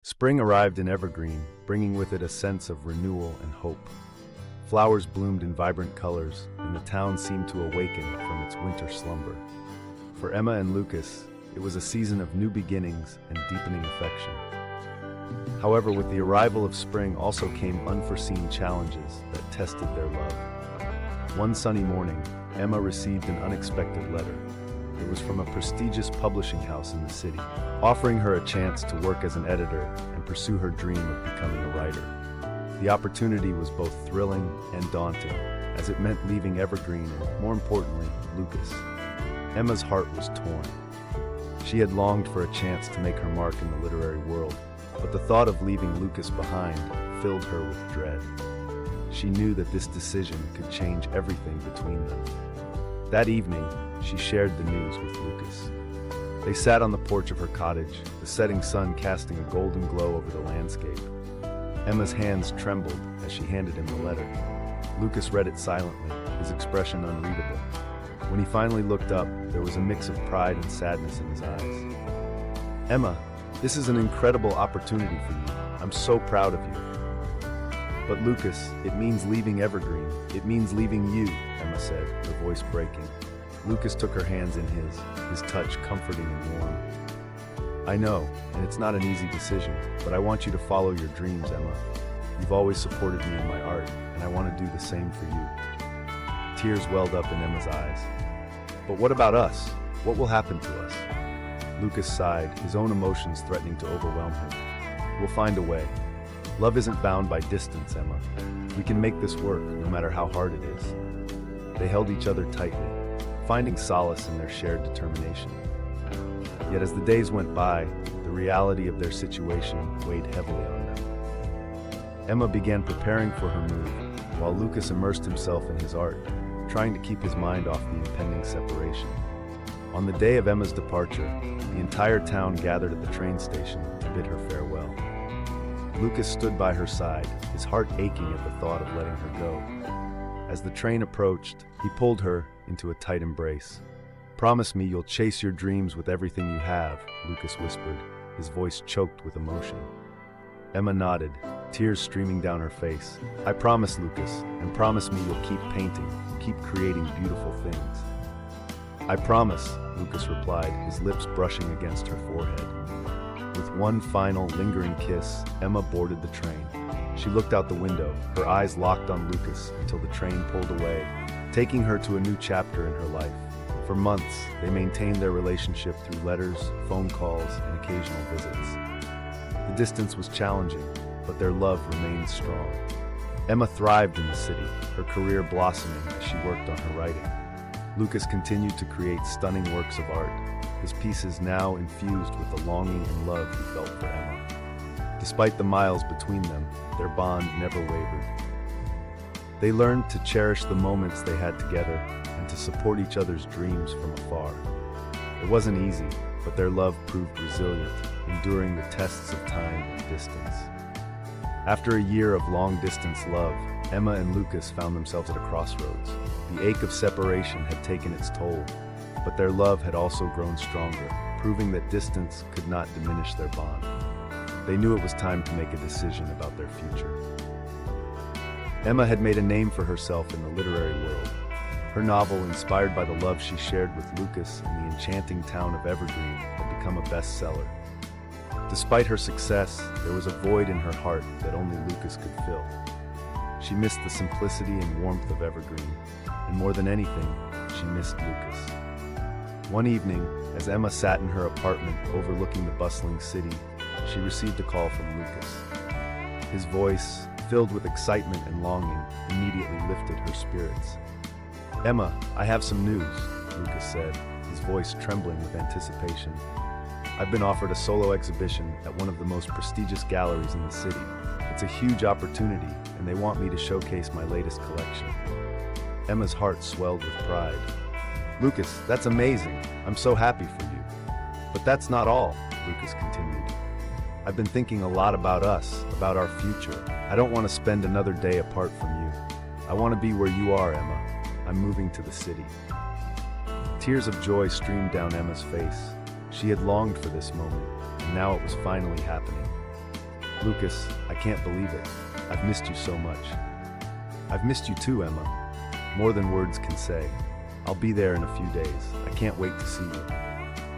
Spring arrived in Evergreen, bringing with it a sense of renewal and hope. Flowers bloomed in vibrant colors, and the town seemed to awaken from its winter slumber. For Emma and Lucas, it was a season of new beginnings and deepening affection. However, with the arrival of spring also came unforeseen challenges that tested their love. One sunny morning, Emma received an unexpected letter. It was from a prestigious publishing house in the city, offering her a chance to work as an editor and pursue her dream of becoming a writer. The opportunity was both thrilling and daunting, as it meant leaving Evergreen and, more importantly, Lucas. Emma's heart was torn. She had longed for a chance to make her mark in the literary world, but the thought of leaving Lucas behind filled her with dread. She knew that this decision could change everything between them. That evening, she shared the news with Lucas. They sat on the porch of her cottage, the setting sun casting a golden glow over the landscape. Emma's hands trembled as she handed him the letter. Lucas read it silently, his expression unreadable. When he finally looked up, there was a mix of pride and sadness in his eyes. "Emma, this is an incredible opportunity for you. I'm so proud of you." "But Lucas, it means leaving Evergreen. It means leaving you," Emma said, her voice breaking. Lucas took her hands in his touch comforting and warm. "I know, and it's not an easy decision, but I want you to follow your dreams, Emma. You've always supported me in my art, and I want to do the same for you." Tears welled up in Emma's eyes. "But what about us? What will happen to us?" Lucas sighed, his own emotions threatening to overwhelm him. "We'll find a way. Love isn't bound by distance, Emma. We can make this work, no matter how hard it is." They held each other tightly, finding solace in their shared determination. Yet as the days went by, the reality of their situation weighed heavily on them. Emma began preparing for her move, while Lucas immersed himself in his art, trying to keep his mind off the impending separation. On the day of Emma's departure, the entire town gathered at the train station to bid her farewell. Lucas stood by her side, his heart aching at the thought of letting her go. As the train approached, he pulled her into a tight embrace. "Promise me you'll chase your dreams with everything you have," Lucas whispered, his voice choked with emotion. Emma nodded, tears streaming down her face. "I promise, Lucas, and promise me you'll keep painting, keep creating beautiful things." "I promise," Lucas replied, his lips brushing against her forehead. With one final, lingering kiss, Emma boarded the train. She looked out the window, her eyes locked on Lucas until the train pulled away, taking her to a new chapter in her life. For months, they maintained their relationship through letters, phone calls, and occasional visits. The distance was challenging, but their love remained strong. Emma thrived in the city, her career blossoming as she worked on her writing. Lucas continued to create stunning works of art, his pieces now infused with the longing and love he felt for Emma. Despite the miles between them, their bond never wavered. They learned to cherish the moments they had together and to support each other's dreams from afar. It wasn't easy, but their love proved resilient, enduring the tests of time and distance. After a year of long-distance love, Emma and Lucas found themselves at a crossroads. The ache of separation had taken its toll, but their love had also grown stronger, proving that distance could not diminish their bond. They knew it was time to make a decision about their future. Emma had made a name for herself in the literary world. Her novel, inspired by the love she shared with Lucas in the enchanting town of Evergreen, had become a bestseller. Despite her success, there was a void in her heart that only Lucas could fill. She missed the simplicity and warmth of Evergreen, and more than anything, she missed Lucas. One evening, as Emma sat in her apartment overlooking the bustling city, she received a call from Lucas. His voice, filled with excitement and longing, immediately lifted her spirits. "Emma, I have some news," Lucas said, his voice trembling with anticipation. "I've been offered a solo exhibition at one of the most prestigious galleries in the city. It's a huge opportunity, and they want me to showcase my latest collection." Emma's heart swelled with pride. "Lucas, that's amazing. I'm so happy for you. But that's not all," Lucas continued. "I've been thinking a lot about us, about our future. I don't want to spend another day apart from you. I want to be where you are, Emma. I'm moving to the city." Tears of joy streamed down Emma's face. She had longed for this moment, and now it was finally happening. Lucas, I can't believe it. I've missed you so much. I've missed you too, Emma. More than words can say. I'll be there in a few days. I can't wait to see you.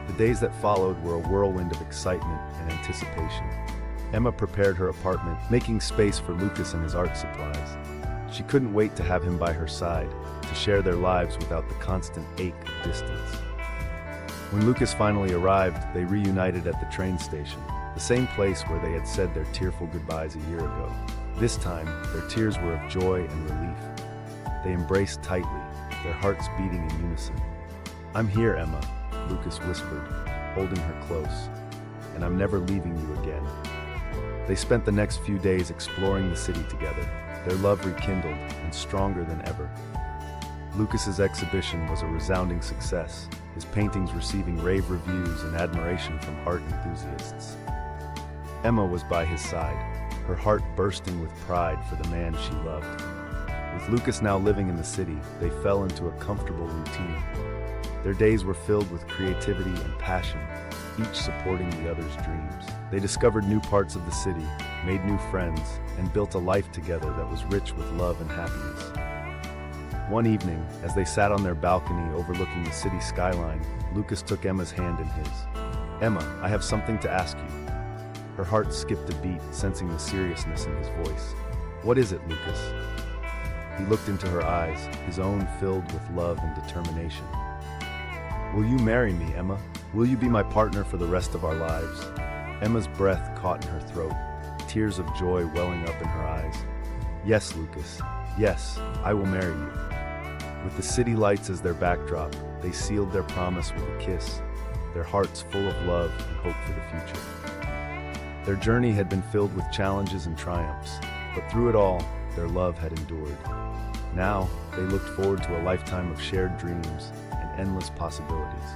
The days that followed were a whirlwind of excitement and anticipation. Emma prepared her apartment, making space for Lucas and his art supplies. She couldn't wait to have him by her side, to share their lives without the constant ache of distance. When Lucas finally arrived, they reunited at the train station, the same place where they had said their tearful goodbyes a year ago. This time, their tears were of joy and relief. They embraced tightly, their hearts beating in unison. "I'm here, Emma," Lucas whispered, holding her close, "and I'm never leaving you again." They spent the next few days exploring the city together, their love rekindled and stronger than ever. Lucas's exhibition was a resounding success, his paintings receiving rave reviews and admiration from art enthusiasts. Emma was by his side, her heart bursting with pride for the man she loved. With Lucas now living in the city, they fell into a comfortable routine. Their days were filled with creativity and passion, each supporting the other's dreams. They discovered new parts of the city, made new friends, and built a life together that was rich with love and happiness. One evening, as they sat on their balcony overlooking the city skyline, Lucas took Emma's hand in his. "Emma, I have something to ask you." Her heart skipped a beat, sensing the seriousness in his voice. "What is it, Lucas?" He looked into her eyes, his own filled with love and determination. "Will you marry me, Emma? Will you be my partner for the rest of our lives?" Emma's breath caught in her throat, tears of joy welling up in her eyes. "Yes, Lucas. Yes, I will marry you." With the city lights as their backdrop, they sealed their promise with a kiss, their hearts full of love and hope for the future. Their journey had been filled with challenges and triumphs, but through it all, their love had endured. Now, they looked forward to a lifetime of shared dreams and endless possibilities.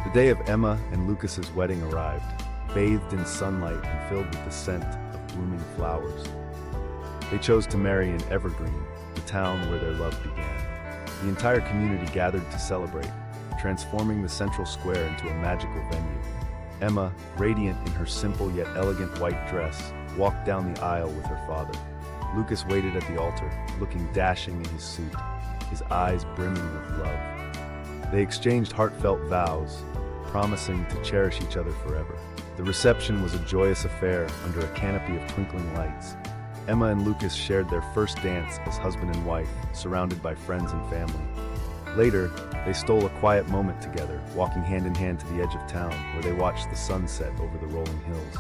The day of Emma and Lucas's wedding arrived, bathed in sunlight and filled with the scent of blooming flowers. They chose to marry in Evergreen, the town where their love began. The entire community gathered to celebrate, transforming the central square into a magical venue. Emma, radiant in her simple yet elegant white dress, walked down the aisle with her father. Lucas waited at the altar, looking dashing in his suit, his eyes brimming with love. They exchanged heartfelt vows, promising to cherish each other forever. The reception was a joyous affair under a canopy of twinkling lights. Emma and Lucas shared their first dance as husband and wife, surrounded by friends and family. Later, they stole a quiet moment together, walking hand in hand to the edge of town, where they watched the sunset over the rolling hills.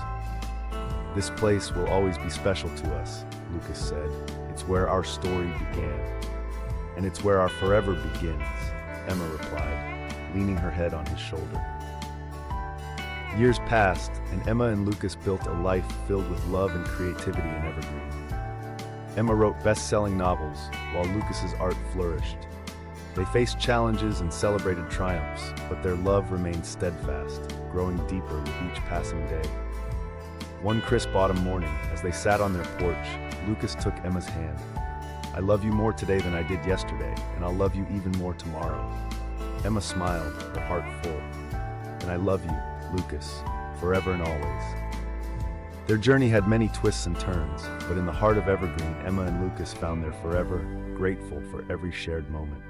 "This place will always be special to us," Lucas said. "It's where our story began. And it's where our forever begins," Emma replied, leaning her head on his shoulder. Years passed, and Emma and Lucas built a life filled with love and creativity in Evergreen. Emma wrote best-selling novels, while Lucas's art flourished. They faced challenges and celebrated triumphs, but their love remained steadfast, growing deeper with each passing day. One crisp autumn morning, as they sat on their porch, Lucas took Emma's hand. "I love you more today than I did yesterday, and I'll love you even more tomorrow." Emma smiled, her heart full. "And I love you, Lucas, forever and always." Their journey had many twists and turns, but in the heart of Evergreen, Emma and Lucas found their forever, grateful for every shared moment.